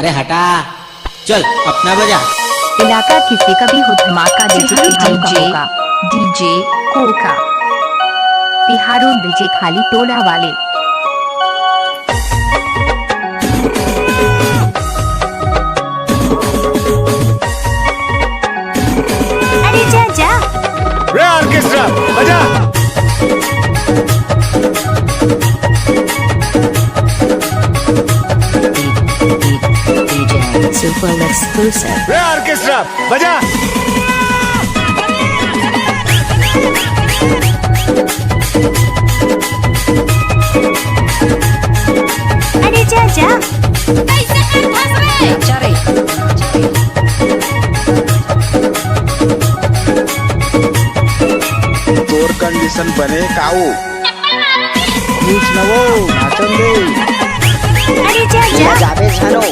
अरे हटा, चल अपना बजा। इलाका किसी का भी हो धमाका डीजे कोका बिहारों डीजे खाली टोला वाले। अरे जा जा रे ऑर्केस्ट्रा बजा। Super exclusive. रे ऑर्केस्ट्रा बजा। अरे जा जा कैसे कर फंस रे तोर कंडीशन बने काऊ खुश नवो नाचन दे अरे जा जा जाबे झालो